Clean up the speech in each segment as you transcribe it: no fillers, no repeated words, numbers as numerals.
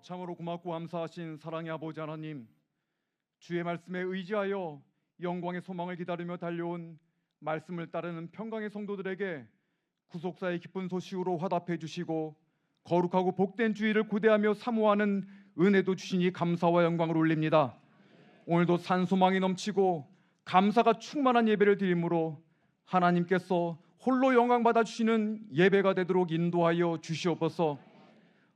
참으로 고맙고 감사하신 사랑의 아버지 하나님, 주의 말씀에 의지하여 영광의 소망을 기다리며 달려온 말씀을 따르는 평강의 성도들에게 구속사의 기쁜 소식으로 화답해 주시고 거룩하고 복된 주의를 고대하며 사모하는 은혜도 주시니 감사와 영광을 올립니다. 오늘도 산소망이 넘치고 감사가 충만한 예배를 드리므로 하나님께서 홀로 영광 받아 주시는 예배가 되도록 인도하여 주시옵소서.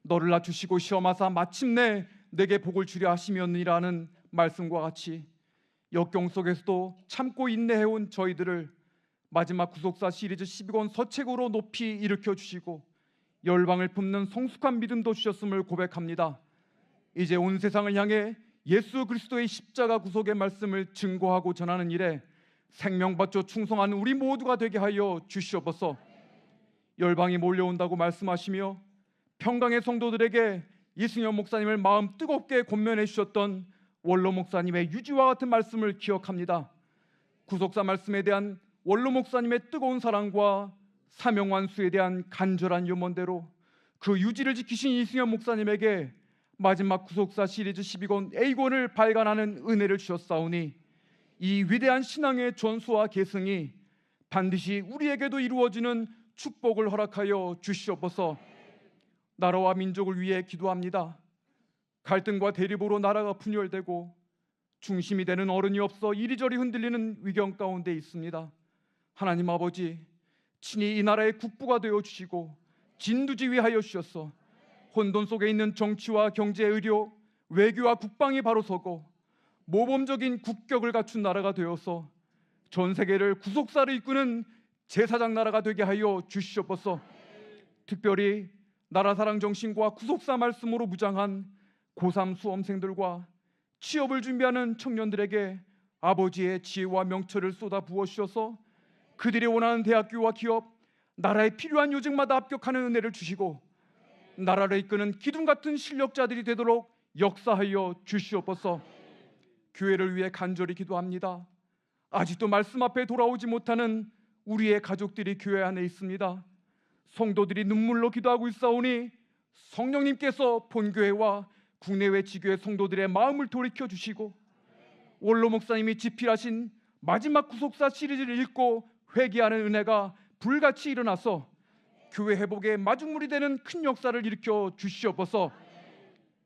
너를 낮추시고 시험하사 마침내 내게 복을 주려 하심이었느니라는 말씀과 같이 역경 속에서도 참고 인내해온 저희들을 마지막 구속사 시리즈 12권 서책으로 높이 일으켜 주시고 열방을 품는 성숙한 믿음도 주셨음을 고백합니다. 이제 온 세상을 향해 예수 그리스도의 십자가 구속의 말씀을 증거하고 전하는 일에 생명받쳐 충성한 우리 모두가 되게 하여 주시옵소서. 열방이 몰려온다고 말씀하시며 평강의 성도들에게 이승엽 목사님을 마음 뜨겁게 권면해 주셨던 원로 목사님의 유지와 같은 말씀을 기억합니다. 구속사 말씀에 대한 원로 목사님의 뜨거운 사랑과 사명 완수에 대한 간절한 염원대로 그 유지를 지키신 이승엽 목사님에게 마지막 구속사 시리즈 12권 A권을 발간하는 은혜를 주셨사오니 이 위대한 신앙의 전수와 계승이 반드시 우리에게도 이루어지는 축복을 허락하여 주시옵소서. 나라와 민족을 위해 기도합니다. 갈등과 대립으로 나라가 분열되고 중심이 되는 어른이 없어 이리저리 흔들리는 위경 가운데 있습니다. 하나님 아버지, 친히 이 나라의 국부가 되어 주시고 진두지휘하여 주셔서 혼돈 속에 있는 정치와 경제, 의료, 외교와 국방이 바로 서고 모범적인 국격을 갖춘 나라가 되어서 전 세계를 구속사를 이끄는 제사장 나라가 되게 하여 주시옵소서. 특별히 나라 사랑 정신과 구속사 말씀으로 무장한 고3 수험생들과 취업을 준비하는 청년들에게 아버지의 지혜와 명철을 쏟아 부어 주셔서 그들이 원하는 대학교와 기업, 나라에 필요한 요직마다 합격하는 은혜를 주시고 나라를 이끄는 기둥 같은 실력자들이 되도록 역사하여 주시옵소서. 교회를 위해 간절히 기도합니다. 아직도 말씀 앞에 돌아오지 못하는 우리의 가족들이 교회 안에 있습니다. 성도들이 눈물로 기도하고 있사오니 성령님께서 본교회와 국내외 지교회 성도들의 마음을 돌이켜 주시고 원로 목사님이 집필하신 마지막 구속사 시리즈를 읽고 회개하는 은혜가 불같이 일어나서 교회 회복의 마중물이 되는 큰 역사를 일으켜 주시옵소서.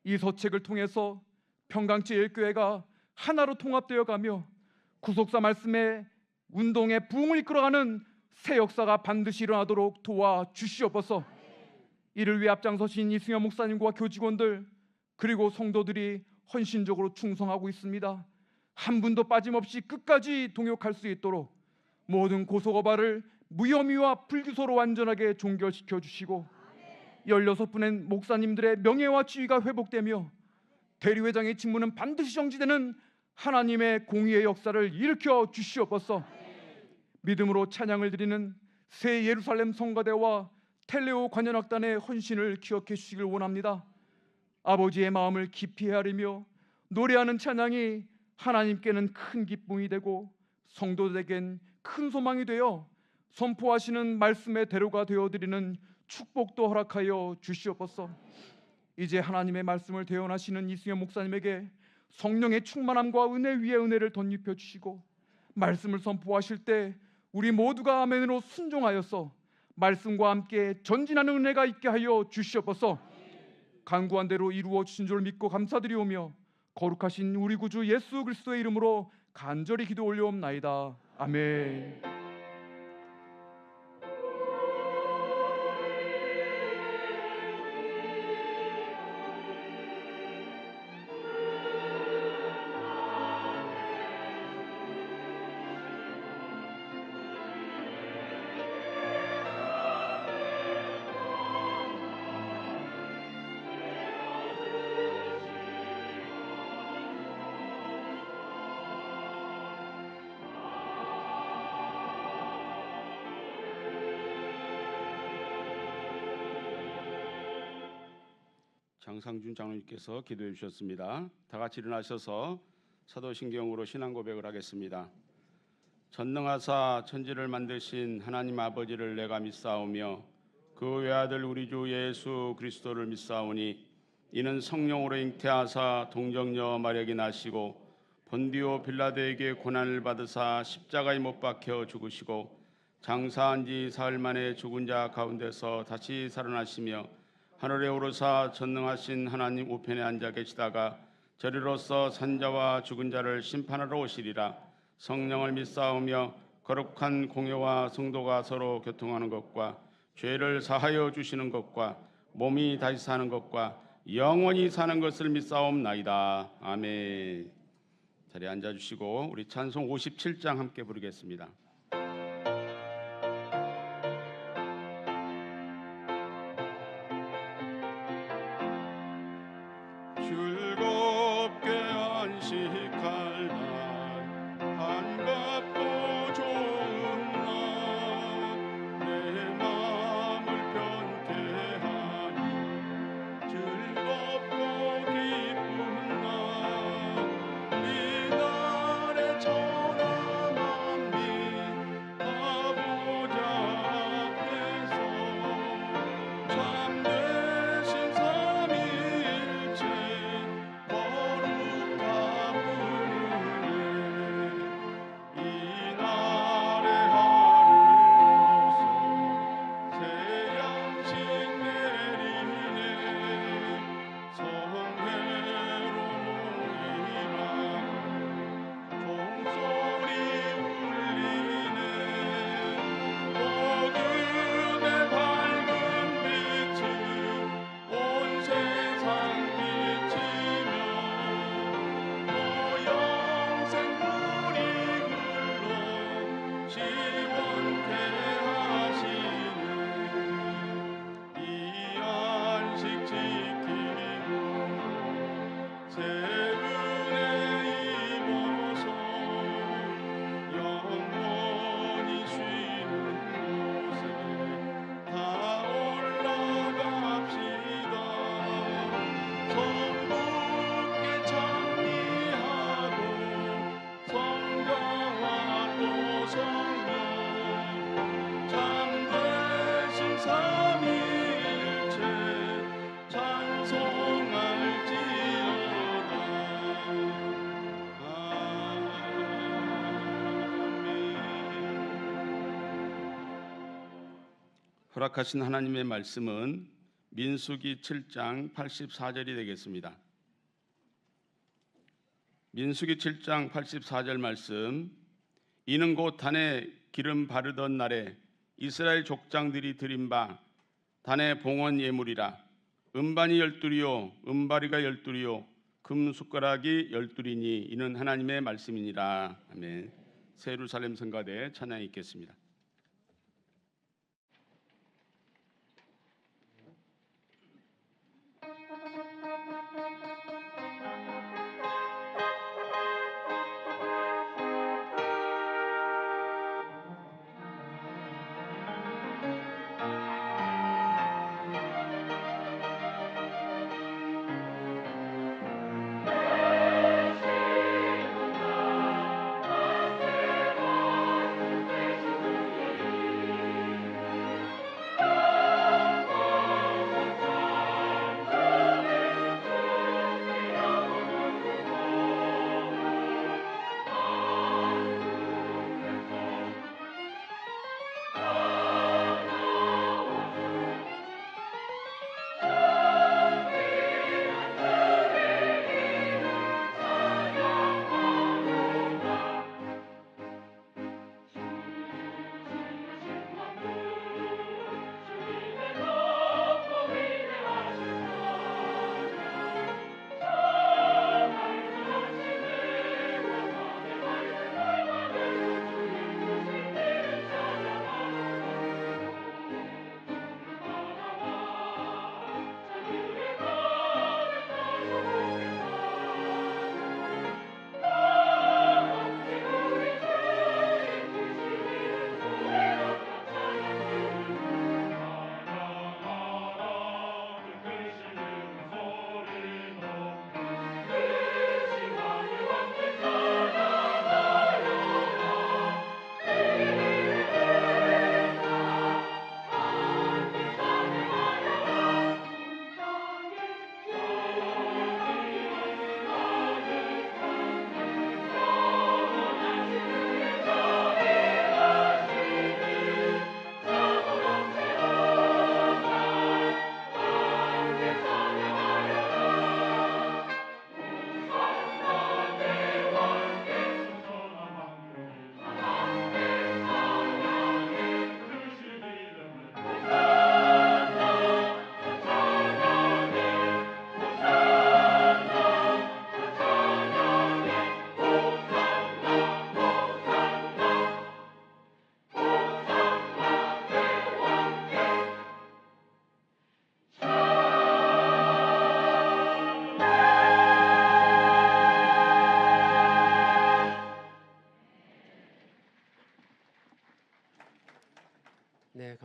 이 서책을 통해서 평강제일교회가 하나로 통합되어 가며 구속사 말씀의 운동의 부흥을 이끌어가는 새 역사가 반드시 일어나도록 도와주시옵소서. 이를 위해 앞장서신 이승엽 목사님과 교직원들 그리고 성도들이 헌신적으로 충성하고 있습니다. 한 분도 빠짐없이 끝까지 동역할 수 있도록 모든 고소고발을 무혐의와 불기소로 완전하게 종결시켜 주시고 16분의 목사님들의 명예와 지위가 회복되며 대리회장의 직무는 반드시 정지되는 하나님의 공의의 역사를 일으켜 주시옵소서. 믿음으로 찬양을 드리는 새 예루살렘 성가대와 텔레오 관현악단의 헌신을 기억해 주시길 원합니다. 아버지의 마음을 깊이 헤아리며 노래하는 찬양이 하나님께는 큰 기쁨이 되고 성도들에겐 큰 소망이 되어 선포하시는 말씀의 대로가 되어드리는 축복도 허락하여 주시옵소서. 이제 하나님의 말씀을 대언하시는 이승엽 목사님에게 성령의 충만함과 은혜 위에 은혜를 덧입혀 주시고 말씀을 선포하실 때 우리 모두가 아멘으로 순종하여서 말씀과 함께 전진하는 은혜가 있게 하여 주시옵소서. 간구한 대로 이루어 주신 줄 믿고 감사드리오며 거룩하신 우리 구주 예수 그리스도의 이름으로 간절히 기도 올려옵나이다. 아멘. 장상준 장로님께서 기도해 주셨습니다. 다 같이 일어나셔서 사도신경으로 신앙 고백을 하겠습니다. 전능하사 천지를 만드신 하나님 아버지를 내가 믿사오며 그 외아들 우리 주 예수 그리스도를 믿사오니 이는 성령으로 잉태하사 동정녀 마리아에게 나시고 본디오 빌라도에게 고난을 받으사 십자가에 못 박혀 죽으시고 장사한 지 사흘 만에 죽은 자 가운데서 다시 살아나시며 하늘에 오르사 전능하신 하나님 우편에 앉아 계시다가 저리로서 산자와 죽은 자를 심판하러 오시리라. 성령을 믿사오며 거룩한 공회와 성도가 서로 교통하는 것과 죄를 사하여 주시는 것과 몸이 다시 사는 것과 영원히 사는 것을 믿사옵나이다. 아멘. 자리에 앉아주시고 우리 찬송 57장 함께 부르겠습니다. 즐겁게 안식할 날 반갑고 좋은 날 내 마음을 편케 하니 즐겁고 기쁜 날 이날의 천하 만민 가보자 앞에서 참되신 삼위일체 거룩한 은혜 이날의 하늘로서 새 양식 내리네 성회로 모이라고 종소리 울리네 복음의 밝은 빛이 온 세상 비치며 또 영생물이 흘러 시원케 하시네 이 안식 지키고 새 은혜 입어서 영원히 쉬는 곳에 다 올라갑시다. 성부께 찬미하고 성자와 또 성령 참되신 삼위일체 찬송할지어다. 허락하신 하나님의 말씀은 민수기 7장 84절이 되겠습니다. 민수기 7장 84절 말씀. 이는 곧 단에 기름 바르던 날에 이스라엘 족장들이 드린 바 단의 봉헌 예물이라. 음반이 12요 음바리가 12요 금숟가락이 12이니 이는 하나님의 말씀이니라. 아멘. 새 예루살렘 성가대 찬양이 있겠습니다.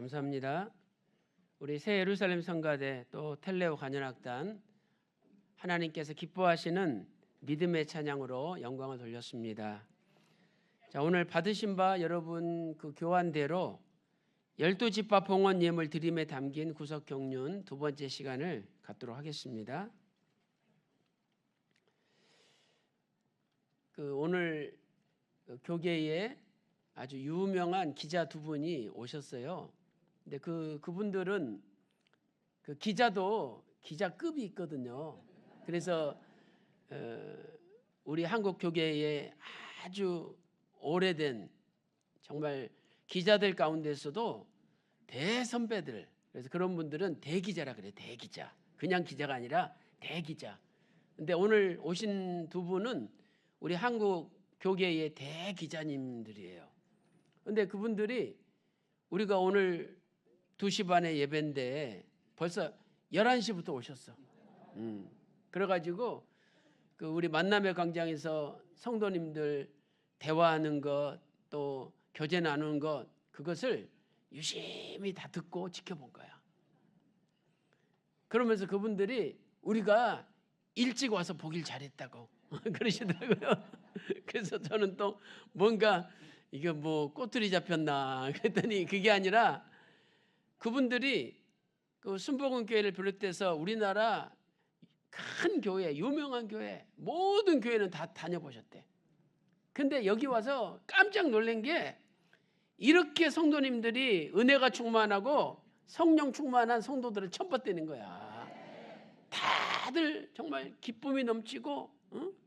감사합니다. 우리 새 예루살렘 성가대 또 텔레오 간현악단 하나님께서 기뻐하시는 믿음의 찬양으로 영광을 돌렸습니다. 자, 오늘 받으신 바 여러분 그 교환대로 12집합 봉헌 예물 드림에 담긴 구속 경륜 두 번째 시간을 갖도록 하겠습니다. 오늘 교계에 아주 유명한 기자 두 분이 오셨어요. 근데 그분들은 기자도 기자급이 있거든요. 그래서 우리 한국 교계에 아주 오래된 정말 기자들 가운데서도 대선배들, 그래서 그런 분들은 대기자라 그래요. 대기자. 그냥 기자가 아니라 대기자. 근데 오늘 오신 두 분은 우리 한국 교계의 대기자님들이에요. 근데 그분들이 우리가 오늘 2시 반에 예배인데 벌써 11시부터 오셨어. 그래가지고 우리 만남의 광장에서 성도님들 대화하는 것, 또 교제 나누는 것, 그것을 유심히 다 듣고 지켜본 거야. 그러면서 그분들이 우리가 일찍 와서 보길 잘했다고 그러시더라고요. 그래서 저는 또 뭔가 이게 뭐 꼬투리 잡혔나 그랬더니 그게 아니라 그분들이 순복음교회를 비롯해서 우리나라 큰 교회, 유명한 교회, 모든 교회는 다 다녀보셨대. 근데 여기 와서 깜짝 놀란 게 이렇게 성도님들이 은혜가 충만하고 성령 충만한 성도들을 처음 봤다는 거야. 다들 정말 기쁨이 넘치고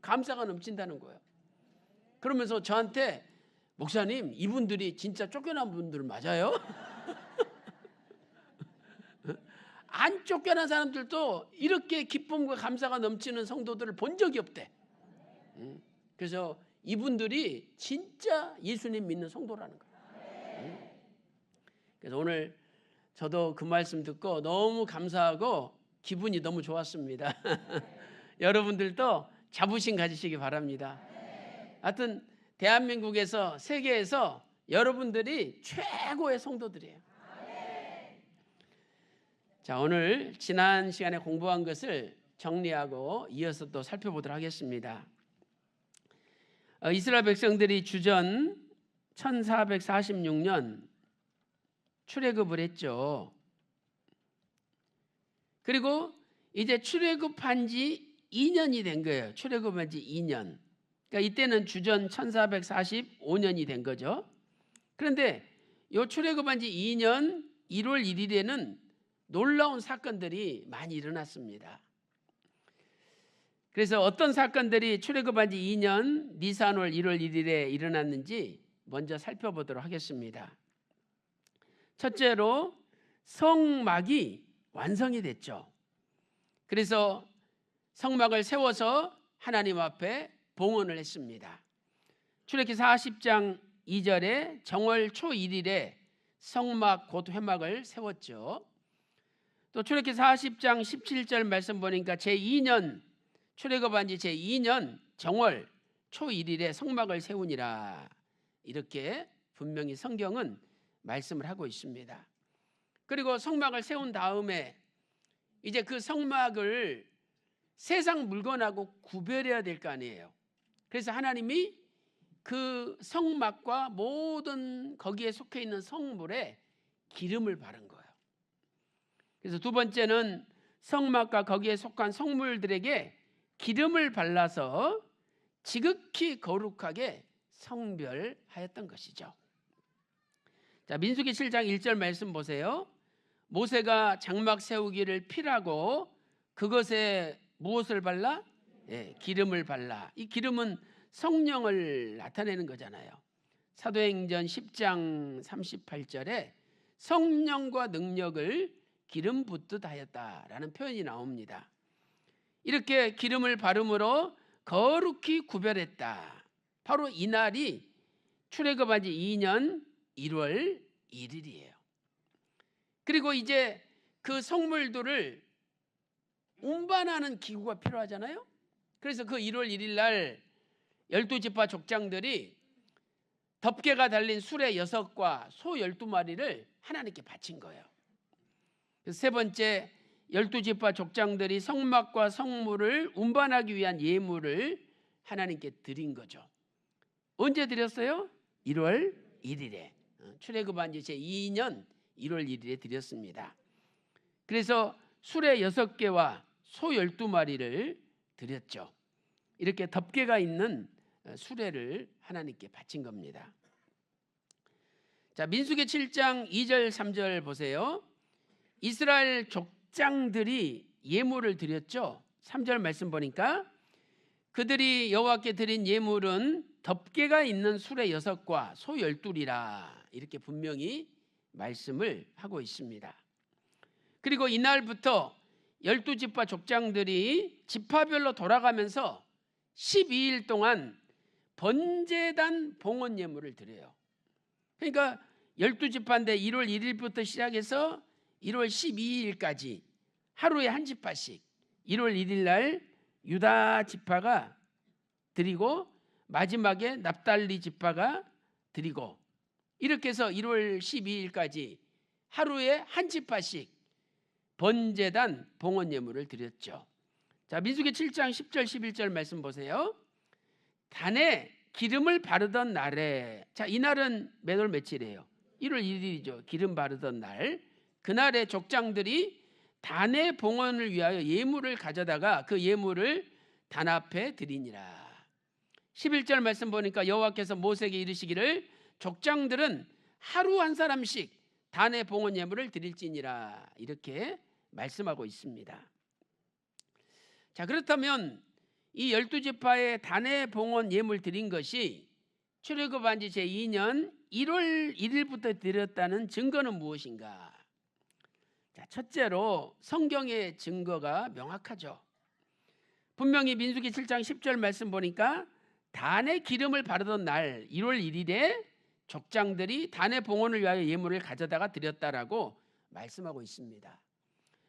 감사가 넘친다는 거예요. 그러면서 저한테 목사님, 이분들이 진짜 쫓겨난 분들 맞아요? 안 쫓겨난 사람들도 이렇게 기쁨과 감사가 넘치는 성도들을 본 적이 없대. 그래서 이분들이 진짜 예수님 믿는 성도라는 거예요. 그래서 오늘 저도 그 말씀 듣고 너무 감사하고 기분이 너무 좋았습니다. 여러분들도 자부심 가지시기 바랍니다. 하여튼 대한민국에서, 세계에서 여러분들이 최고의 성도들이에요. 자, 오늘 지난 시간에 공부한 것을 정리하고 이어서 또 살펴보도록 하겠습니다. 이스라엘 백성들이 주전 1446년 출애굽을 했죠. 그리고 이제 출애굽한 지 2년이 된 거예요. 출애굽한 지 2년. 그러니까 이때는 주전 1445년이 된 거죠. 그런데 이 출애굽한 지 2년 1월 1일에는 놀라운 사건들이 많이 일어났습니다. 그래서 어떤 사건들이 출애굽한 지 2년 니산월 1월 1일에 일어났는지 먼저 살펴보도록 하겠습니다. 첫째로 성막이 완성이 됐죠. 그래서 성막을 세워서 하나님 앞에 봉헌을 했습니다. 출애굽기 40장 2절에 정월 초 1일에 성막 곧 회막을 세웠죠. 또 출애굽기 40장 17절 말씀 보니까 제2년 출애굽한 지 제2년 정월 초 1일에 성막을 세우니라, 이렇게 분명히 성경은 말씀을 하고 있습니다. 그리고 성막을 세운 다음에 이제 그 성막을 세상 물건하고 구별해야 될 거 아니에요. 그래서 하나님이 그 성막과 모든 거기에 속해 있는 성물에 기름을 바른 거예요. 그래서 두 번째는 성막과 거기에 속한 성물들에게 기름을 발라서 지극히 거룩하게 성별하였던 것이죠. 자, 민수기 7장 1절 말씀 보세요. 모세가 장막 세우기를 피라고 그것에 무엇을 발라? 기름을 발라. 이 기름은 성령을 나타내는 거잖아요. 사도행전 10장 38절에 성령과 능력을 기름 붓듯 하였다라는 표현이 나옵니다. 이렇게 기름을 바름으로 거룩히 구별했다. 바로 이날이 출애굽한 지 2년 1월 1일이에요. 그리고 이제 그 성물들을 운반하는 기구가 필요하잖아요. 그래서 그 1월 1일 날 12지파 족장들이 덮개가 달린 수레 6과 소 12마리를 하나님께 바친 거예요. 세 번째, 12지파 족장들이 성막과 성물을 운반하기 위한 예물을 하나님께 드린 거죠. 언제 드렸어요? 1월 1일에 출애굽한 지 제2년 1월 1일에 드렸습니다. 그래서 수레 6개와 소 12마리를 드렸죠. 이렇게 덮개가 있는 수레를 하나님께 바친 겁니다. 자, 민수기 7장 2절 3절 보세요. 이스라엘 족장들이 예물을 드렸죠. 3절 말씀 보니까 그들이 여호와께 드린 예물은 덮개가 있는 수레 6과 소 12이라 이렇게 분명히 말씀을 하고 있습니다. 그리고 이날부터 12지파 족장들이 지파별로 돌아가면서 12일 동안 번제단 봉헌 예물을 드려요. 그러니까 12지파인데 1월 1일부터 시작해서 1월 12일까지 하루에 한 지파씩 1월 1일 날 유다 지파가 드리고 마지막에 납달리 지파가 드리고 이렇게 해서 1월 12일까지 하루에 한 지파씩 번제단 봉헌 예물을 드렸죠. 자, 민수기 7장 10절 11절 말씀 보세요. 단에 기름을 바르던 날에, 자, 이날은 몇 월 며칠이에요? 1월 1일이죠. 기름 바르던 날. 그날에 족장들이 단의 봉헌을 위하여 예물을 가져다가 그 예물을 단 앞에 드리니라. 11절 말씀 보니까 여호와께서 모세에게 이르시기를 족장들은 하루 한 사람씩 단의 봉헌 예물을 드릴지니라 이렇게 말씀하고 있습니다. 자, 그렇다면 이 12지파의 단의 봉헌 예물 드린 것이 출애굽한 지 제2년 1월 1일부터 드렸다는 증거는 무엇인가? 자, 첫째로 성경의 증거가 명확하죠. 분명히 민수기 7장 10절 말씀 보니까 단의 기름을 바르던 날 1월 1일에 족장들이 단의 봉헌을 위하여 예물을 가져다가 드렸다라고 말씀하고 있습니다.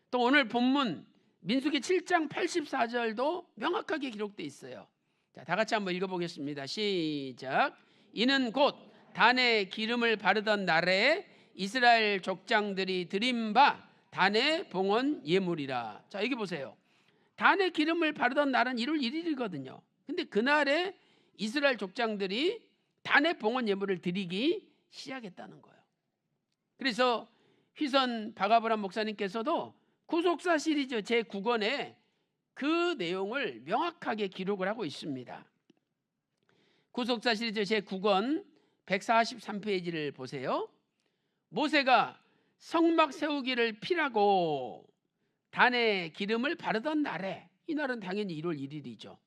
또 오늘 본문 민수기 7장 84절도 명확하게 기록되어 있어요. 자, 다 같이 한번 읽어보겠습니다. 시작. 이는 곧 단의 기름을 바르던 날에 이스라엘 족장들이 드린 바 단의 봉헌 예물이라. 자, 여기 보세요. 단의 기름을 바르던 날은 1월 1일이거든요. 근데 그날에 이스라엘 족장들이 단의 봉헌 예물을 드리기 시작했다는 거예요. 그래서 휘선 박아브람 목사님께서도 구속사 시리즈 제9권에 그 내용을 명확하게 기록을 하고 있습니다. 구속사 시리즈 제9권 143페이지를 보세요. 모세가 성막 세우기를 피라고 단에 기름을 바르던 날에, 이 날은 당연히 1월 1일이죠.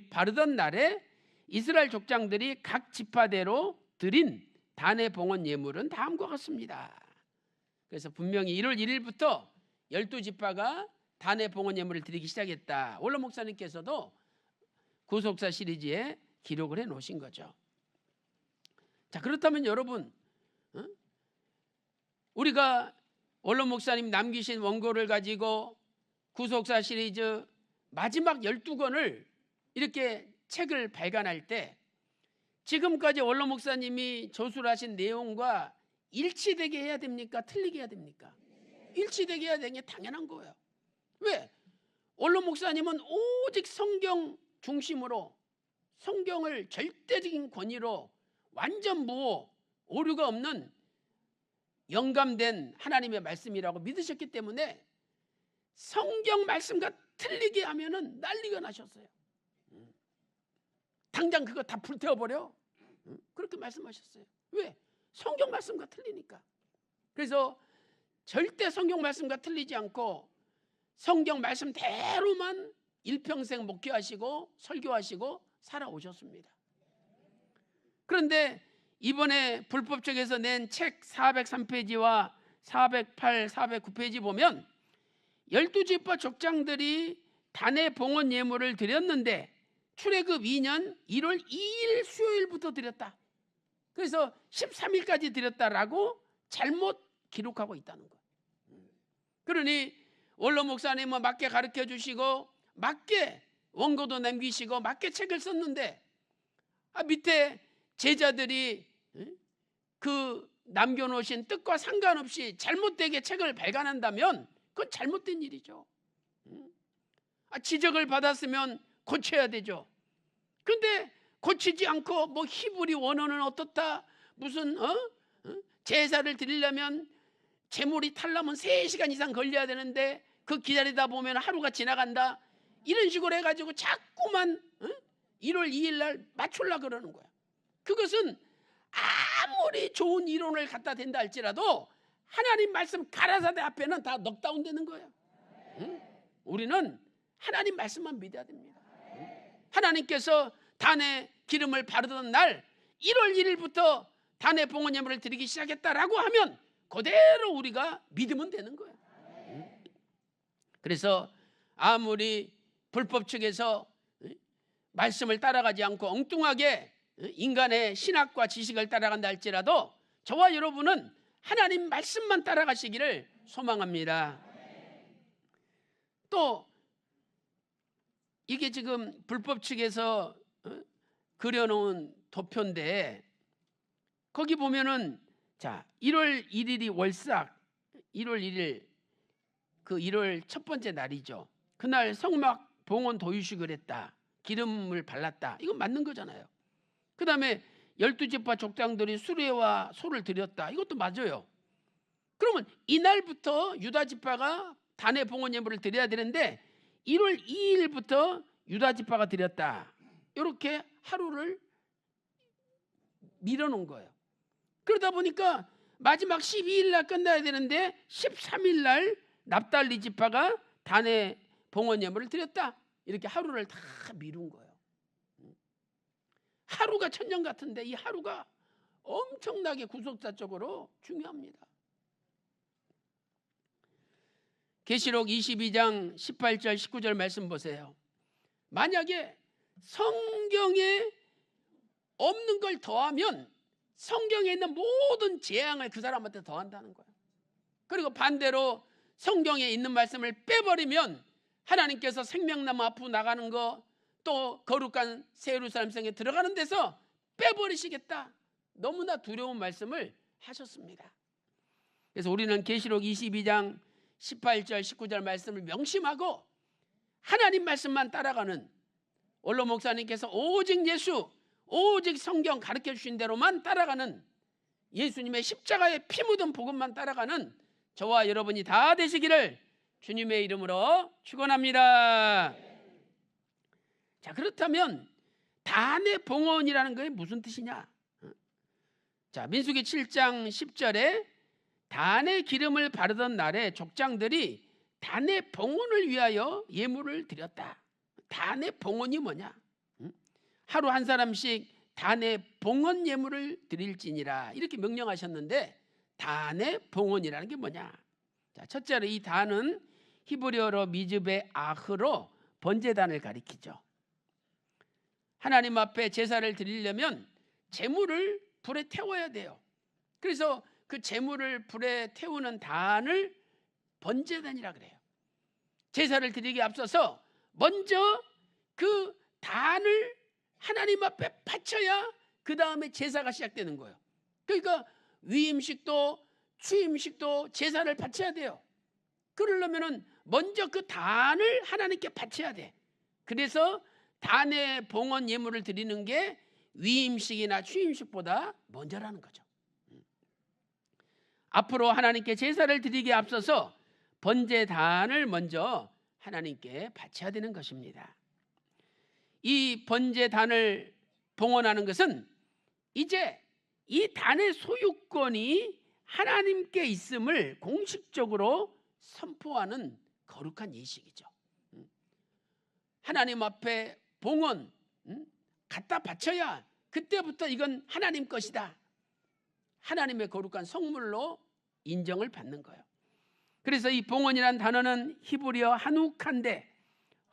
바르던 날에 이스라엘 족장들이 각 지파대로 드린 단의 봉헌 예물은 다음과 같습니다. 그래서 분명히 1월 1일부터 12지파가 단의 봉헌 예물을 드리기 시작했다. 원로 목사님께서도 구속사 시리즈에 기록을 해 놓으신 거죠. 자, 그렇다면 여러분, 우리가 원로 목사님 남기신 원고를 가지고 구속사 시리즈 마지막 12권을 이렇게 책을 발간할 때 지금까지 원로 목사님이 저술하신 내용과 일치되게 해야 됩니까? 틀리게 해야 됩니까? 일치되게 해야 되는 게 당연한 거예요. 왜? 원로 목사님은 오직 성경 중심으로 성경을 절대적인 권위로 완전 무호, 오류가 없는 영감된 하나님의 말씀이라고 믿으셨기 때문에 성경 말씀과 틀리게 하면은 난리가 나셨어요. 당장 그거 다 불태워버려. 그렇게 말씀하셨어요. 왜? 성경 말씀과 틀리니까. 그래서 절대 성경 말씀과 틀리지 않고 성경 말씀대로만 일평생 목회하시고 설교하시고 살아오셨습니다. 그런데 이번에 불법적에서 낸 책 403페이지와 408, 409페이지 보면 12지파 족장들이 단의 봉헌 예물을 드렸는데 출애굽 2년 1월 2일 수요일부터 드렸다. 그래서 13일까지 드렸다라고 잘못 기록하고 있다는 거예요. 그러니 원로 목사님은 맞게 가르쳐 주시고 맞게 원고도 남기시고 맞게 책을 썼는데 밑에 제자들이 그 남겨놓으신 뜻과 상관없이 잘못되게 책을 발간한다면 그건 잘못된 일이죠. 지적을 받았으면 고쳐야 되죠. 근데 고치지 않고 뭐 히브리 원어는 어떻다, 무슨 제사를 드리려면 제물이 타려면 3시간 이상 걸려야 되는데 그 기다리다 보면 하루가 지나간다, 이런 식으로 해가지고 자꾸만 1월 2일 날 맞추려고 그러는 거야. 그것은 아무리 좋은 이론을 갖다 댄다 할지라도 하나님 말씀 가라사대 앞에는 다 넉다운 되는 거예요. 우리는 하나님 말씀만 믿어야 됩니다. 하나님께서 단에 기름을 바르던 날 1월 1일부터 단에 봉헌 예물을 드리기 시작했다라고 하면 그대로 우리가 믿으면 되는 거예요. 그래서 아무리 불법 측에서 말씀을 따라가지 않고 엉뚱하게 인간의 신학과 지식을 따라간다 할지라도 저와 여러분은 하나님 말씀만 따라가시기를 소망합니다. 또 이게 지금 불법 측에서 그려놓은 도표인데 거기 보면은 자 1월 1일이 월삭, 1월 1일 그 1월 첫 번째 날이죠. 그날 성막 봉헌 도유식을 했다, 기름을 발랐다, 이건 맞는 거잖아요. 그 다음에 12지파 족장들이 수레와 소를 드렸다, 이것도 맞아요. 그러면 이날부터 유다지파가 단에 봉헌 예물을 드려야 되는데 1월 2일부터 유다지파가 드렸다, 이렇게 하루를 밀어놓은 거예요. 그러다 보니까 마지막 12일 날 끝나야 되는데 13일 날 납달리 지파가 단에 봉헌 예물을 드렸다, 이렇게 하루를 다 미룬 거예요. 하루가 천년 같은데 이 하루가 엄청나게 구속사적으로 중요합니다. 계시록 22장 18절 19절 말씀 보세요. 만약에 성경에 없는 걸 더하면 성경에 있는 모든 재앙을 그 사람한테 더한다는 거예요. 그리고 반대로 성경에 있는 말씀을 빼버리면 하나님께서 생명나무 앞으로 나가는 거, 또 거룩한 새 예루살렘 성에 들어가는 데서 빼버리시겠다, 너무나 두려운 말씀을 하셨습니다. 그래서 우리는 계시록 22장 18절 19절 말씀을 명심하고 하나님 말씀만 따라가는, 원로 목사님께서 오직 예수, 오직 성경 가르쳐 주신 대로만 따라가는, 예수님의 십자가에 피 묻은 복음만 따라가는 저와 여러분이 다 되시기를 주님의 이름으로 축원합니다. 자, 그렇다면 단의 봉헌이라는 게 무슨 뜻이냐? 자, 민수기 7장 10절에 단의 기름을 바르던 날에 족장들이 단의 봉헌을 위하여 예물을 드렸다. 단의 봉헌이 뭐냐? 하루 한 사람씩 단의 봉헌 예물을 드릴지니라, 이렇게 명령하셨는데 단의 봉헌이라는 게 뭐냐? 자, 첫째로 이 단은 히브리어로 미즈베 아흐로 번제단을 가리키죠. 하나님 앞에 제사를 드리려면 제물을 불에 태워야 돼요. 그래서 그 제물을 불에 태우는 단을 번제단이라 그래요. 제사를 드리기 앞서서 먼저 그 단을 하나님 앞에 바쳐야 그 다음에 제사가 시작되는 거예요. 그러니까 위임식도 취임식도 제사를 바쳐야 돼요. 그러려면은 먼저 그 단을 하나님께 바쳐야 돼. 그래서 단의 봉헌 예물을 드리는 게 위임식이나 취임식보다 먼저라는 거죠. 앞으로 하나님께 제사를 드리기에 앞서서 번제단을 먼저 하나님께 바쳐야 되는 것입니다. 이 번제단을 봉헌하는 것은 이제 이 단의 소유권이 하나님께 있음을 공식적으로 선포하는 거룩한 예식이죠. 하나님 앞에 봉헌 갖다 바쳐야 그때부터 이건 하나님 것이다, 하나님의 거룩한 성물로 인정을 받는 거예요. 그래서 이 봉헌이라는 단어는 히브리어 한욱한데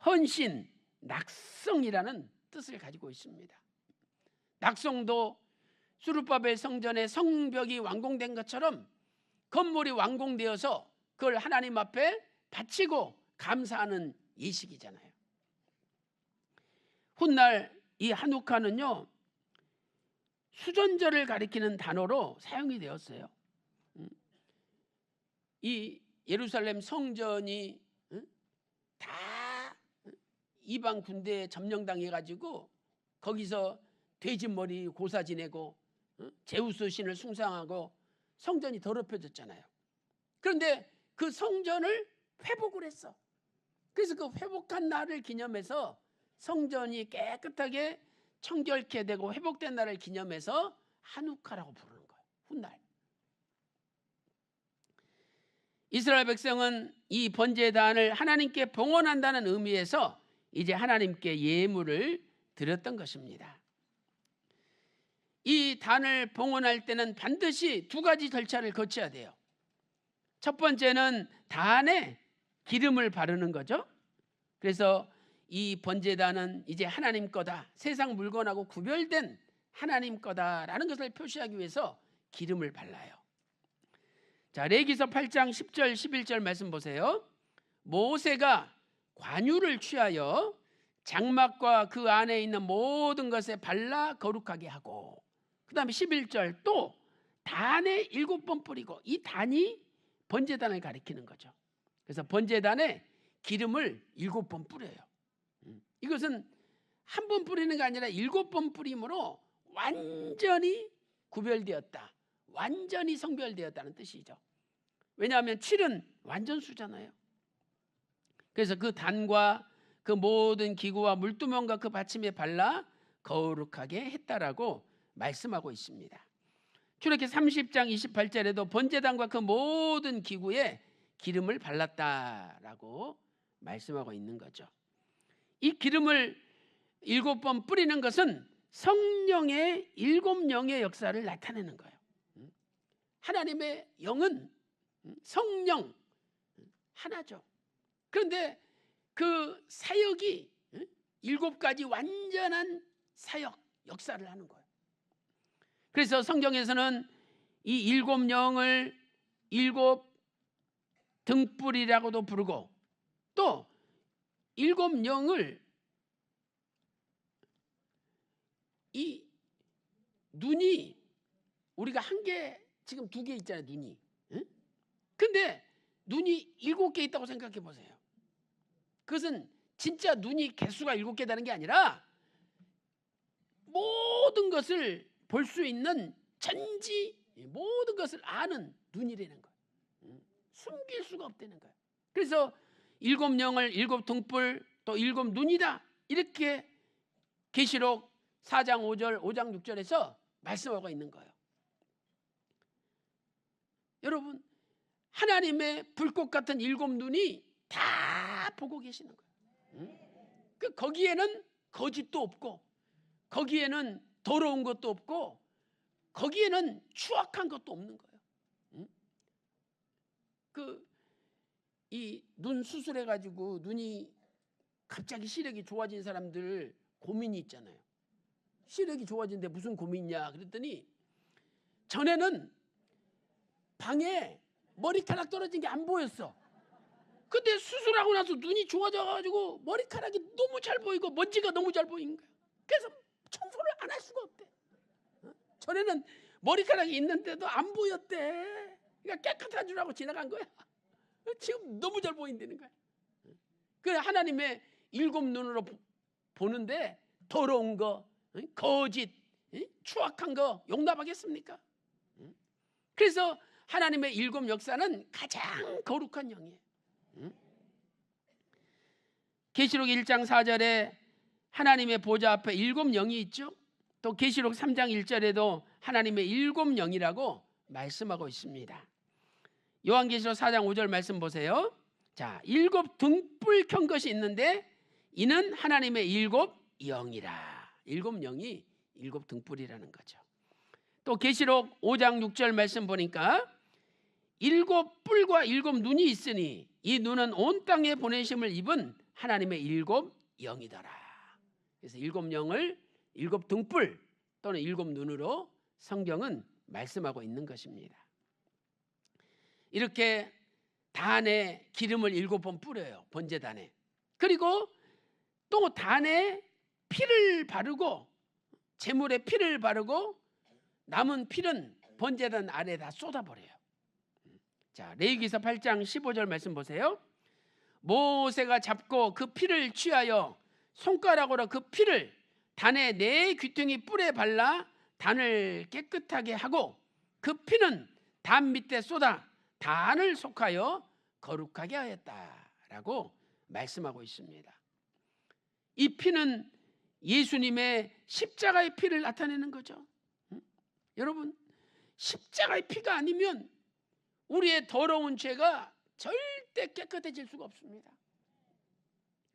헌신, 낙성이라는 뜻을 가지고 있습니다. 낙성도 수르바벨 성전의 성벽이 완공된 것처럼 건물이 완공되어서 그걸 하나님 앞에 바치고 감사하는 예식이잖아요. 훗날 이 한우카는요, 수전절을 가리키는 단어로 사용이 되었어요. 이 예루살렘 성전이 다 이방 군대에 점령당해가지고 거기서 돼지머리 고사 지내고 제우스 신을 숭상하고 성전이 더럽혀졌잖아요. 그런데 그 성전을 회복을 했어. 그래서 그 회복한 날을 기념해서 성전이 깨끗하게 청결케 되고 회복된 날을 기념해서 하누카라고 부르는 거예요. 훗날. 이스라엘 백성은 이 번제단을 하나님께 봉헌한다는 의미에서 이제 하나님께 예물을 드렸던 것입니다. 이 단을 봉헌할 때는 반드시 두 가지 절차를 거쳐야 돼요. 첫 번째는 단에 기름을 바르는 거죠. 그래서 이 번제단은 이제 하나님 거다, 세상 물건하고 구별된 하나님 거다라는 것을 표시하기 위해서 기름을 발라요. 자, 레위기서 8장 10절 11절 말씀 보세요. 모세가 관유를 취하여 장막과 그 안에 있는 모든 것에 발라 거룩하게 하고, 그 다음에 11절 또 단에 7번 뿌리고, 이 단이 번제단을 가리키는 거죠. 그래서 번제단에 기름을 7번 뿌려요. 이것은 한 번 뿌리는 게 아니라 7번 뿌림으로 완전히 구별되었다, 완전히 성별되었다는 뜻이죠. 왜냐하면 7은 완전수잖아요. 그래서 그 단과 그 모든 기구와 물두멍과 그 받침에 발라 거룩하게 했다라고 말씀하고 있습니다. 출애굽기 30장 28절에도 번제단과 그 모든 기구에 기름을 발랐다라고 말씀하고 있는 거죠. 이 기름을 7번 뿌리는 것은 성령의 7영의 역사를 나타내는 거예요. 하나님의 영은 성령 하나죠. 그런데 그 사역이 7가지 완전한 사역 역사를 하는 거예요. 그래서 성경에서는 이 7영을 7등불이라고도 부르고, 또 7영을 이 눈이 우리가 한 개, 지금 2개 있잖아요, 눈이. 근데 눈이 7개 있다고 생각해 보세요. 그것은 진짜 눈이 개수가 7개다는 게 아니라 모든 것을 볼 수 있는 전지, 모든 것을 아는 눈이라는 거예요. 숨길 수가 없다는 거예요. 그래서 7영을 7등불 또 7눈이다, 이렇게 계시록 4장 5절 5장 6절에서 말씀하고 있는 거예요. 여러분, 하나님의 불꽃 같은 7눈이 다 보고 계시는 거예요. 거기에는 거짓도 없고, 거기에는 더러운 것도 없고, 거기에는 추악한 것도 없는 거예요. 이 눈 수술해가지고 눈이 갑자기 시력이 좋아진 사람들 고민이 있잖아요. 시력이 좋아진데 무슨 고민이냐 그랬더니, 전에는 방에 머리카락 떨어진 게 안 보였어. 근데 수술하고 나서 눈이 좋아져가지고 머리카락이 너무 잘 보이고 먼지가 너무 잘 보이는 거야. 그래서 청소를 안 할 수가 없대. 전에는 머리카락이 있는데도 안 보였대. 그러니까 깨끗한 줄 알고 지나간 거야. 지금 너무 잘 보인다는 거야. 그래, 하나님의 7눈으로 보는데 더러운 거, 거짓, 추악한 거 용납하겠습니까? 그래서 하나님의 7 역사는 가장 거룩한 영이에요. 계시록 1장 4절에 하나님의 보좌 앞에 7영이 있죠. 또 계시록 3장 1절에도 하나님의 7영이라고 말씀하고 있습니다. 요한계시록 4장 5절 말씀 보세요. 자, 7등불 켠 것이 있는데 이는 하나님의 7영이라. 7영이 7등불이라는 거죠. 또 계시록 5장 6절 말씀 보니까 7뿔과 7눈이 있으니 이 눈은 온 땅에 보내심을 입은 하나님의 7영이더라. 그래서 7영을 7등불 또는 7눈으로 성경은 말씀하고 있는 것입니다. 이렇게 단에 기름을 7번 뿌려요, 번제단에. 그리고 또 단에 피를 바르고, 제물에 피를 바르고 남은 피는 번제단 아래에다 쏟아버려요. 자, 레위기서 8장 15절 말씀 보세요. 모세가 잡고 그 피를 취하여 손가락으로 그 피를 단의 네 귀퉁이 뿔에 발라 단을 깨끗하게 하고 그 피는 단 밑에 쏟아 단을 속하여 거룩하게 하였다라고 말씀하고 있습니다. 이 피는 예수님의 십자가의 피를 나타내는 거죠. 여러분, 십자가의 피가 아니면 우리의 더러운 죄가 절대 깨끗해질 수가 없습니다.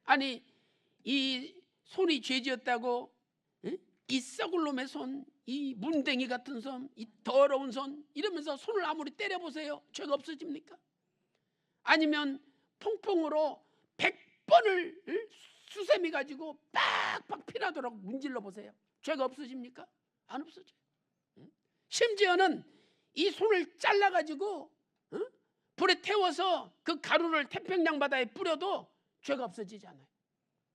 아니, 이 손이 죄지었다고 이 썩을 놈의 손, 이 문댕이 같은 손, 이 더러운 손 이러면서 손을 아무리 때려보세요. 죄가 없어집니까? 아니면 퐁퐁으로 100번을 수세미 가지고 빡빡 피나도록 문질러 보세요. 죄가 없어집니까? 안 없어져요. 심지어는 이 손을 잘라가지고 불에 태워서 그 가루를 태평양 바다에 뿌려도 죄가 없어지지 않아요.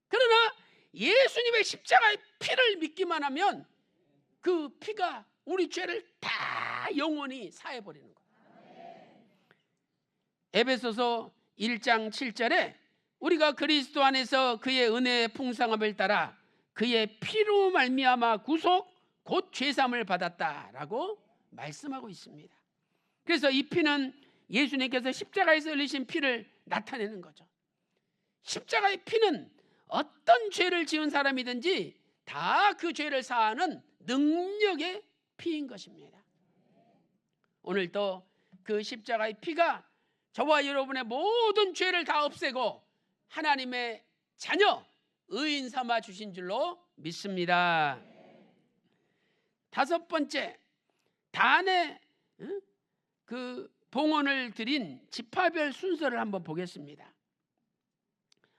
그러나 예수님의 십자가의 피를 믿기만 하면 그 피가 우리 죄를 다 영원히 사해버리는 거예요. 에베소서 1장 7절에 우리가 그리스도 안에서 그의 은혜의 풍성함을 따라 그의 피로 말미암아 구속 곧 죄사함을 받았다라고 말씀하고 있습니다. 그래서 이 피는 예수님께서 십자가에서 흘리신 피를 나타내는 거죠. 십자가의 피는 어떤 죄를 지은 사람이든지 다 그 죄를 사하는 능력의 피인 것입니다. 오늘도 그 십자가의 피가 저와 여러분의 모든 죄를 다 없애고 하나님의 자녀, 의인 삼아 주신 줄로 믿습니다. 다섯 번째, 단의 그 봉헌을 드린 지파별 순서를 한번 보겠습니다.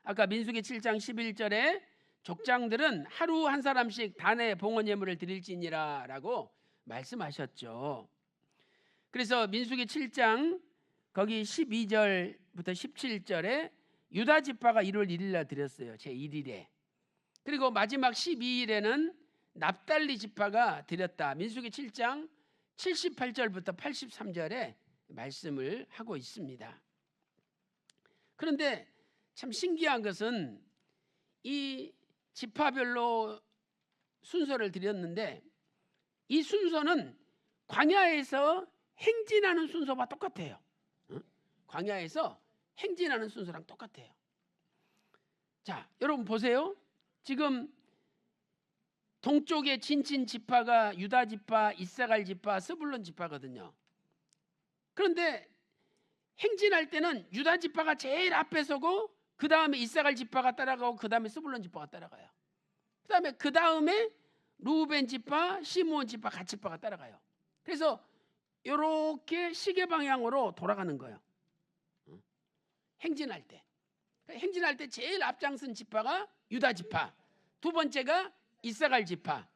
아까 민수기 7장 11절에 족장들은 하루 한 사람씩 단의 봉헌 예물을 드릴지니라 라고 말씀하셨죠. 그래서 민수기 7장 거기 12절부터 17절에 유다 지파가 1월 1일 날 드렸어요. 제1일에. 그리고 마지막 12일에는 납달리 지파가 드렸다. 민수기 7장 78절부터 83절에 말씀을 하고 있습니다. 그런데 참 신기한 것은 이 지파별로 순서를 드렸는데 이 순서는 광야에서 행진하는 순서와 똑같아요. 광야에서 행진하는 순서랑 똑같아요. 자, 여러분 보세요. 지금 동쪽의 진친 지파가 유다 지파, 이사갈 지파, 스불론 지파거든요. 그런데 행진할 때는 유다 지파가 제일 앞에 서고 그 다음에 이사갈 지파가 따라가고 그 다음에 스불론 지파가 따라가요. 그 다음에 루벤 지파, 시므온 지파, 갓 지파가 따라가요. 그래서 이렇게 시계 방향으로 돌아가는 거예요. 행진할 때. 행진할 때 제일 앞장선 지파가 유다 지파, 두 번째가 이사갈 지파,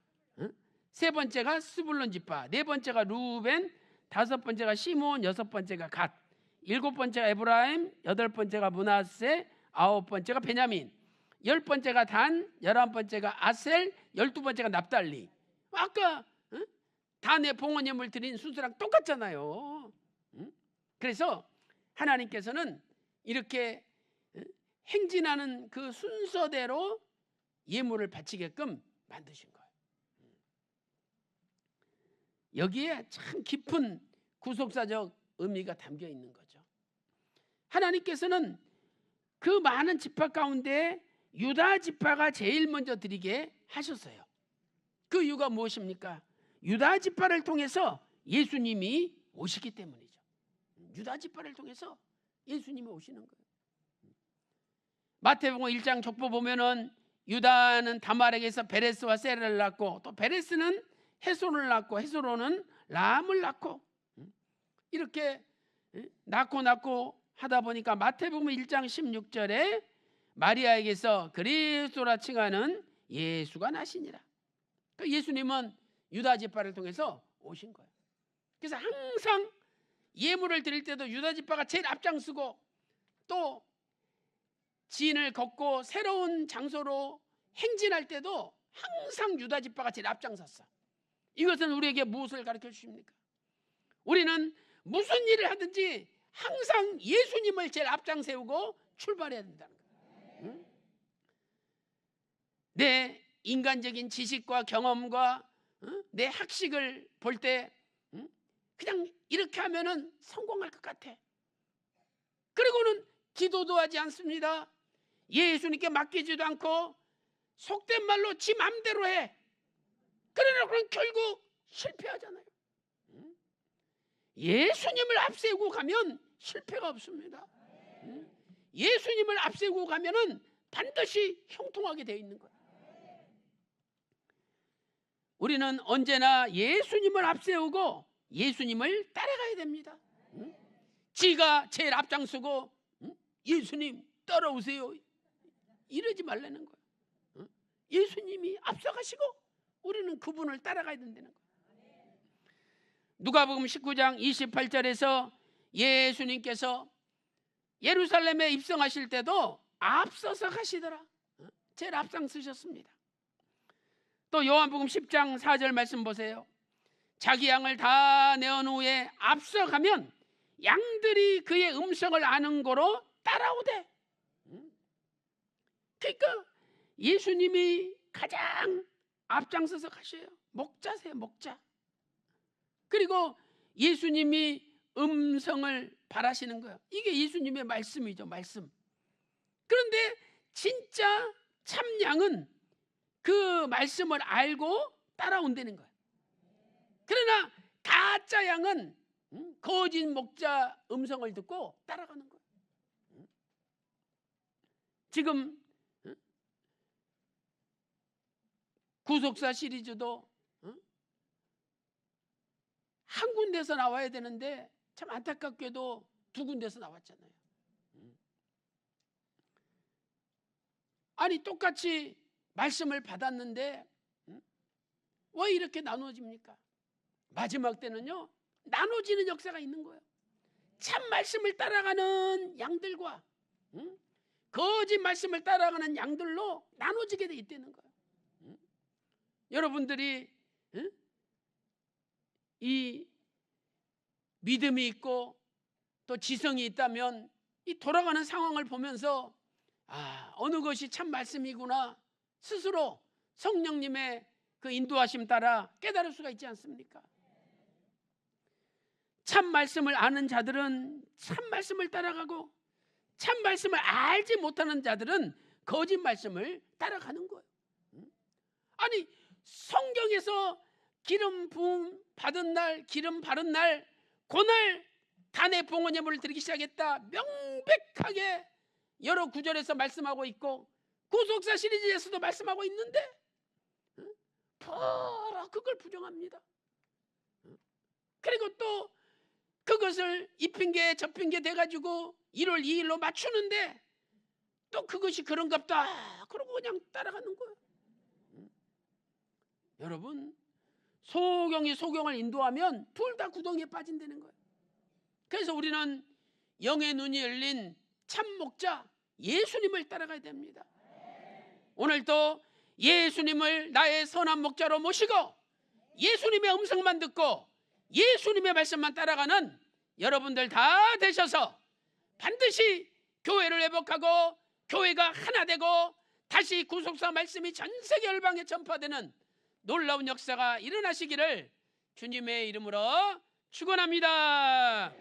세 번째가 스불론 지파, 네 번째가 루벤, 다섯 번째가 시므온, 여섯 번째가 갓, 일곱 번째가 에브라임, 여덟 번째가 므낫세, 아홉 번째가 베냐민, 열 번째가 단, 열한 번째가 아셀, 열두 번째가 납달리. 아까 단의 봉헌 예물 드린 순서랑 똑같잖아요. 그래서 하나님께서는 이렇게 행진하는 그 순서대로 예물을 바치게끔 만드신 거예요. 여기에 참 깊은 구속사적 의미가 담겨 있는 거죠. 하나님께서는 그 많은 지파 가운데 유다 지파가 제일 먼저 드리게 하셨어요. 그 이유가 무엇입니까? 유다 지파를 통해서 예수님이 오시기 때문이죠. 유다 지파를 통해서 예수님이 오시는 거예요. 마태복음 1장 족보 보면은 유다는 다말에게서 베레스와 세라를 낳고 또 베레스는 헤손을 낳고 헤스론은 람을 낳고 이렇게 낳고 하다 보니까 마태복음 1장 16절에 마리아에게서 그리스도라 칭하는 예수가 나시니라. 그러니까 예수님은 유다 지파를 통해서 오신 거예요. 그래서 항상 예물을 드릴 때도 유다 지파가 제일 앞장서고 또 진을 걷고 새로운 장소로 행진할 때도 항상 유다 지파가 제일 앞장섰어. 이것은 우리에게 무엇을 가르쳐 주십니까? 우리는 무슨 일을 하든지 항상 예수님을 제일 앞장 세우고 출발해야 된다는 거예요. 응? 내 인간적인 지식과 경험과 내 학식을 볼 때 그냥 이렇게 하면은 성공할 것 같아. 그리고는 기도도 하지 않습니다. 예수님께 맡기지도 않고 속된 말로 지 맘대로 해. 그러나 결국 실패하잖아요. 예수님을 앞세우고 가면 실패가 없습니다. 예수님을 앞세우고 가면은 반드시 형통하게 되어 있는 거예요. 우리는 언제나 예수님을 앞세우고 예수님을 따라가야 됩니다. 지가 제일 앞장서고 예수님 따라오세요 이러지 말라는 거예요. 예수님이 앞서가시고 우리는 그분을 따라가야 된다는 거예요. 누가복음 19장 28절에서 예수님께서 예루살렘에 입성하실 때도 앞서서 가시더라. 제일 앞장서셨습니다. 또 요한복음 10장 4절 말씀 보세요. 자기 양을 다 내어놓은 후에 앞서가면 양들이 그의 음성을 아는 거로 따라오대. 그러니까 예수님이 가장 앞장서서 가셔요. 목자세요, 목자. 그리고 예수님이 음성을 바라시는 거예요. 이게 예수님의 말씀이죠, 말씀. 그런데 진짜 참 양은 그 말씀을 알고 따라온다는 거예요. 그러나 가짜 양은 거짓 목자 음성을 듣고 따라가는 거예요. 지금 구속사 시리즈도 한 군데서 나와야 되는데 참 안타깝게도 두 군데서 나왔잖아요. 아니 똑같이 말씀을 받았는데 왜 이렇게 나눠집니까? 마지막 때는요 나눠지는 역사가 있는 거예요. 참 말씀을 따라가는 양들과 거짓 말씀을 따라가는 양들로 나눠지게 돼 있다는 거예요. 여러분들이 이 믿음이 있고 또 지성이 있다면 이 돌아가는 상황을 보면서 어느 것이 참 말씀이구나 스스로 성령님의 그 인도하심 따라 깨달을 수가 있지 않습니까? 참 말씀을 아는 자들은 참 말씀을 따라가고 참 말씀을 알지 못하는 자들은 거짓 말씀을 따라가는 거예요. 아니 성경에서 기름 부음 받은 날, 기름 바른 날, 그날 단에 봉헌 예물을 드리기 시작했다. 명백하게 여러 구절에서 말씀하고 있고 구속사 시리즈에서도 말씀하고 있는데 바로 그걸 부정합니다. 그리고 또 그것을 이 핑계 저 핑계 대가지고 1월 2일로 맞추는데 또 그것이 그런갑다 그러고 그냥 따라가는 거예요. 여러분 소경이 소경을 인도하면 둘 다 구덩이에 빠진다는 거예요. 그래서 우리는 영의 눈이 열린 참 목자 예수님을 따라가야 됩니다. 오늘도 예수님을 나의 선한 목자로 모시고 예수님의 음성만 듣고 예수님의 말씀만 따라가는 여러분들 다 되셔서 반드시 교회를 회복하고 교회가 하나 되고 다시 구속사 말씀이 전 세계 열방에 전파되는 놀라운 역사가 일어나시기를 주님의 이름으로 축원합니다.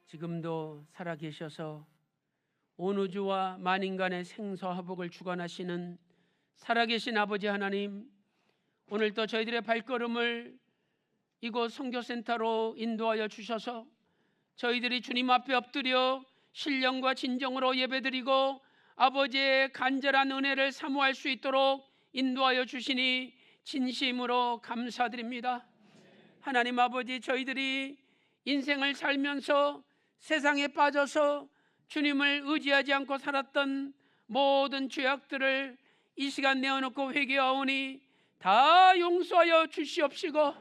지금도 살아계셔서 온 우주와 만인간의 생사화복을 주관하시는 살아계신 아버지 하나님, 오늘도 저희들의 발걸음을 이곳 선교센터로 인도하여 주셔서 저희들이 주님 앞에 엎드려 신령과 진정으로 예배드리고 아버지의 간절한 은혜를 사모할 수 있도록 인도하여 주시니 진심으로 감사드립니다. 하나님 아버지, 저희들이 인생을 살면서 세상에 빠져서 주님을 의지하지 않고 살았던 모든 죄악들을 이 시간 내어놓고 회개하오니 다 용서하여 주시옵시고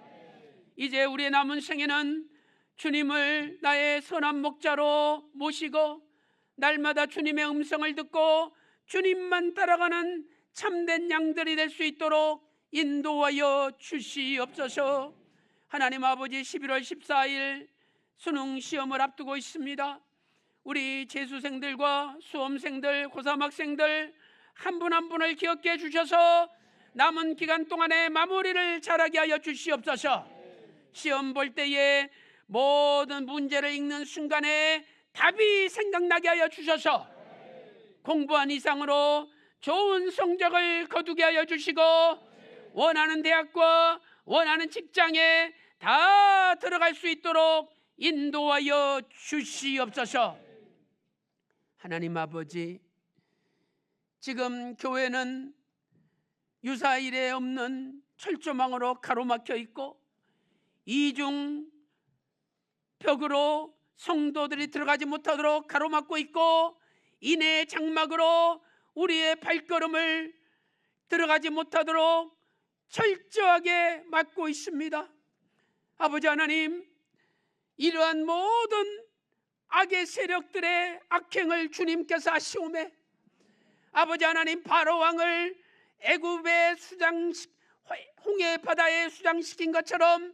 이제 우리의 남은 생에는 주님을 나의 선한 목자로 모시고 날마다 주님의 음성을 듣고 주님만 따라가는 참된 양들이 될 수 있도록 인도하여 주시옵소서. 하나님 아버지, 11월 14일 수능 시험을 앞두고 있습니다. 우리 재수생들과 수험생들, 고3 학생들 한 분 한 분을 기억해 주셔서 남은 기간 동안에 마무리를 잘하게 하여 주시옵소서. 시험 볼 때에 모든 문제를 읽는 순간에 답이 생각나게 하여 주셔서 공부한 이상으로 좋은 성적을 거두게 하여 주시고 원하는 대학과 원하는 직장에 다 들어갈 수 있도록 인도하여 주시옵소서. 하나님 아버지, 지금 교회는 유사일에 없는 철조망으로 가로막혀 있고 이중 벽으로 성도들이 들어가지 못하도록 가로막고 있고 인해 장막으로 우리의 발걸음을 들어가지 못하도록 철저하게 막고 있습니다. 아버지 하나님, 이러한 모든 악의 세력들의 악행을 주님께서 아시오매 아버지 하나님, 바로 왕을 애굽의 홍해 바다에 수장시킨 것처럼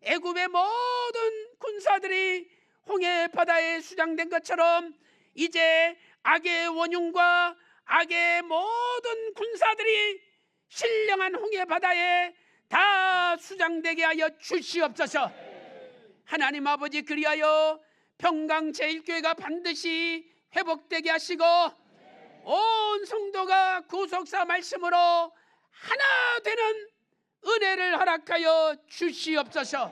애굽의 모든 군사들이 홍해 바다에 수장된 것처럼 이제 악의 원흉과 악의 모든 군사들이 신령한 홍해 바다에 다 수장되게 하여 주시옵소서. 하나님 아버지, 그리하여 평강제일교회가 반드시 회복되게 하시고 온 성도가 구속사 말씀으로 하나 되는 은혜를 허락하여 주시옵소서.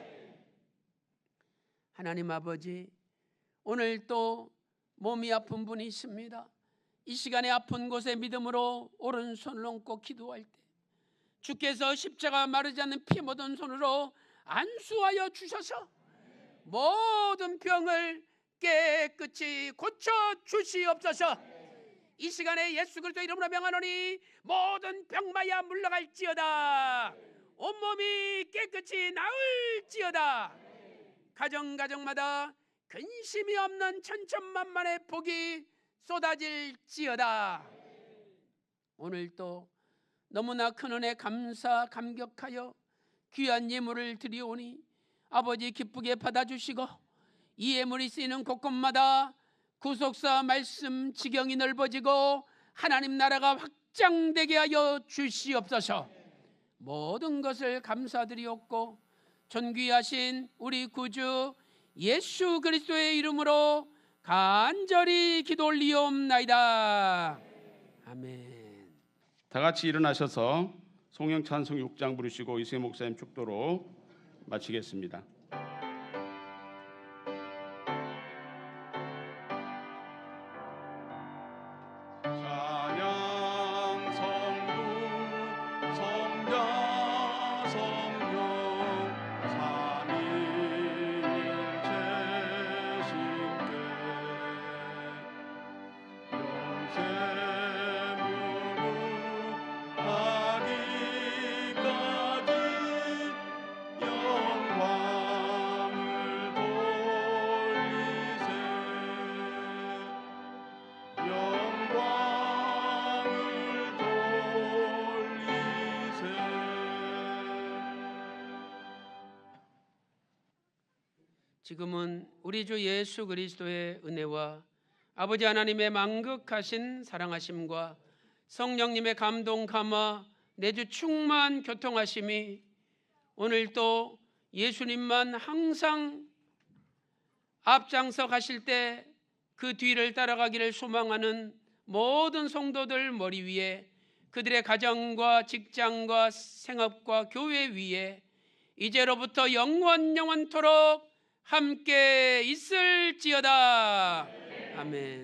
하나님 아버지, 오늘 또 몸이 아픈 분이 있습니다. 이 시간에 아픈 곳에 믿음으로 오른손을 얹고 기도할 때 주께서 십자가 마르지 않는 피 묻은 손으로 안수하여 주셔서 모든 병을 깨끗이 고쳐 주시옵소서. 이 시간에 예수 그리스도 이름으로 명하노니 모든 병마야 물러갈지어다. 온몸이 깨끗이 나을지어다. 가정가정마다 근심이 없는 천천만만의 복이 쏟아질지어다. 오늘 또 너무나 큰 은혜 감격하여 귀한 예물을 드리오니 아버지 기쁘게 받아주시고 이 예물이 쓰이는 곳곳마다 구속사 말씀 지경이 넓어지고 하나님 나라가 확장되게 하여 주시옵소서. 모든 것을 감사드리옵고 존귀하신 우리 구주 예수 그리스도의 이름으로 간절히 기도 올리옵나이다. 아멘. 다 같이 일어나셔서 송영 찬송 6장 부르시고 이세 목사님 축도로 마치겠습니다. 지금은 우리 주 예수 그리스도의 은혜와 아버지 하나님의 만극하신 사랑하심과 성령님의 감동 감화 내주 충만 교통하심이 오늘도 예수님만 항상 앞장서 가실 때 그 뒤를 따라가기를 소망하는 모든 성도들 머리 위에, 그들의 가정과 직장과 생업과 교회 위에 이제로부터 영원토록 함께 있을지어다. 아멘.